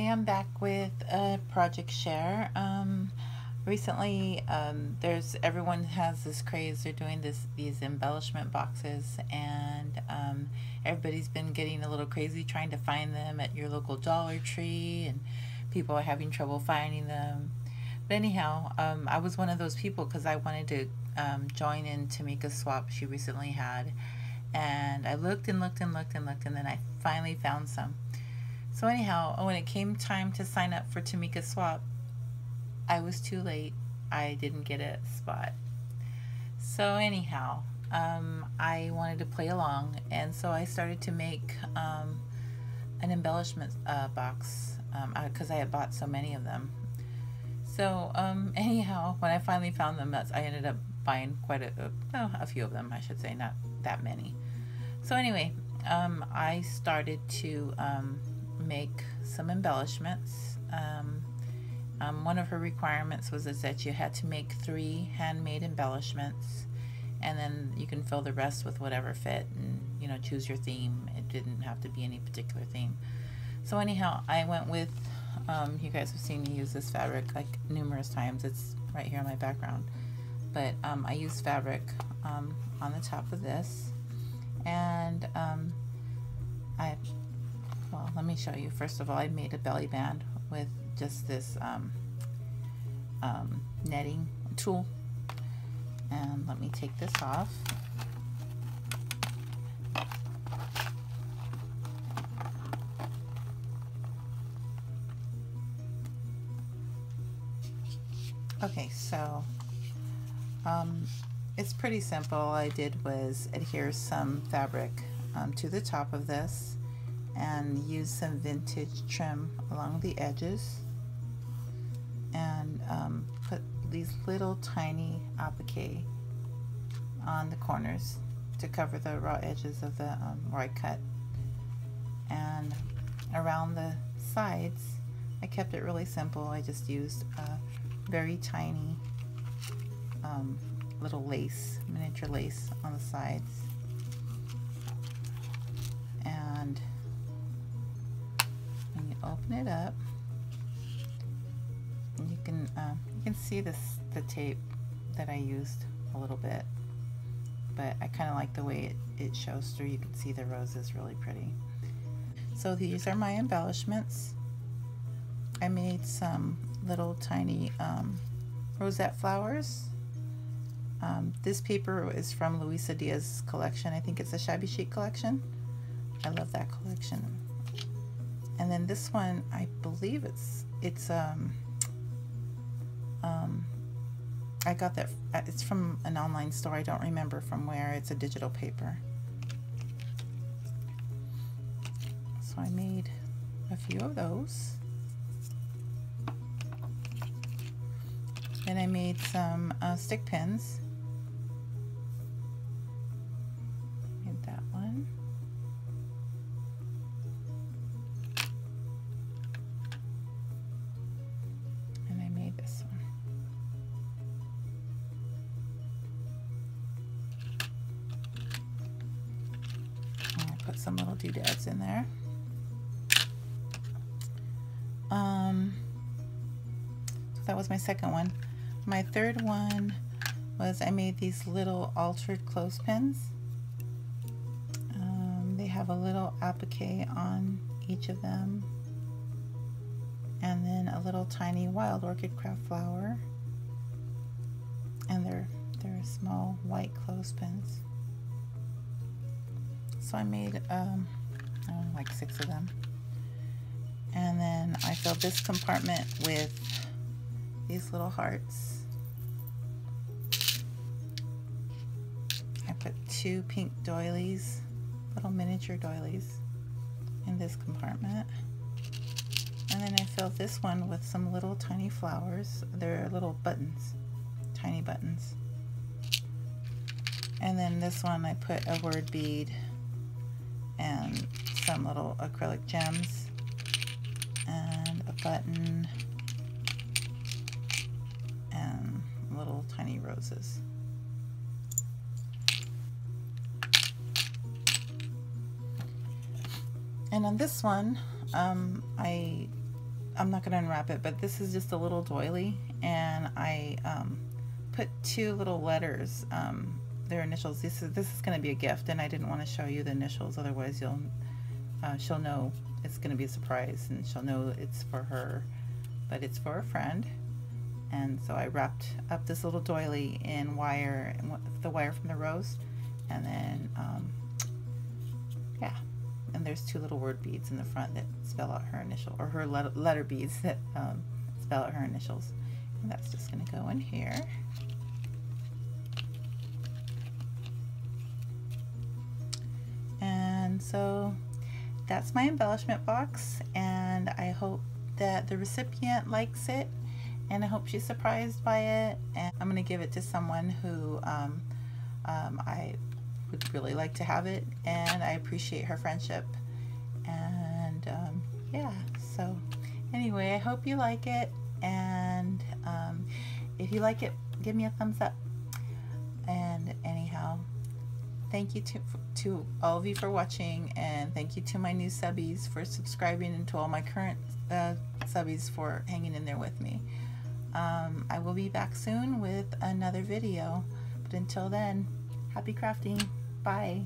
I'm back with a project share. Recently, everyone has this craze. They're doing these embellishment boxes, and everybody's been getting a little crazy trying to find them at your local Dollar Tree, and people are having trouble finding them. But anyhow, I was one of those people because I wanted to join in Tamika's swap she recently had, and I looked and looked and looked and looked, and then I finally found some. So anyhow, when it came time to sign up for Tamika Swap, I was too late. I didn't get a spot. So anyhow, I wanted to play along, and so I started to make an embellishment box because I had bought so many of them. So anyhow, when I finally found them, I ended up buying quite a few of them, I should say, not that many. So anyway, I started to make some embellishments. One of her requirements was that you had to make 3 handmade embellishments, and then you can fill the rest with whatever fit, and choose your theme. It didn't have to be any particular theme. So anyhow, I went with you guys have seen me use this fabric like numerous times. It's right here in my background, but I used fabric on the top of this, and well, let me show you. First of all, I made a belly band with just this netting tool. And let me take this off. Okay, so it's pretty simple. All I did was adhere some fabric to the top of this, and use some vintage trim along the edges, and put these little tiny applique on the corners to cover the raw edges of the where I cut. And around the sides, I kept it really simple. I just used a very tiny little lace, miniature lace on the sides. And when you open it up, you can see the tape that I used a little bit, but I kind of like the way it shows through. You can see the roses really pretty. So these are my embellishments. I made some little tiny rosette flowers. This paper is from Luisa Diaz's collection. I think it's a Shabby Chic collection. I love that collection. And then this one, I believe it's I got that, it's from an online store. I don't remember from where. It's a digital paper. So I made a few of those. Then I made some stick pins. Made that one. And I made this one. And I put some little doodads in there. So that was my second one. My third one was I made these little altered clothespins. They have a little applique on each of them, and then a little tiny wild orchid craft flower, and they're small white clothespins. So I made like 6 of them, and then I filled this compartment with these little hearts. I put 2 pink doilies, little miniature doilies, in this compartment. And then I filled this one with some little tiny flowers. They're little buttons, tiny buttons. And then this one I put a word bead and some little acrylic gems and a button and little tiny roses. And on this one, I I'm not going to unwrap it, but this is just a little doily, and I put two little letters, their initials. This is going to be a gift, and I didn't want to show you the initials, otherwise she'll know it's going to be a surprise, and she'll know it's for her, but it's for a friend. And so I wrapped up this little doily in wire, the wire from the rose, and then yeah, and there's two little word beads in the front that spell out her initial, or her letter beads that spell out her initials. And that's just going to go in here. And so that's my embellishment box, and I hope that the recipient likes it, and I hope she's surprised by it. And I'm going to give it to someone who I would really like to have it, and I appreciate her friendship. And yeah, so anyway, I hope you like it, and if you like it, give me a thumbs up. And anyhow, thank you to all of you for watching, and thank you to my new subbies for subscribing, and to all my current subbies for hanging in there with me. I will be back soon with another video, but until then, happy crafting. Bye.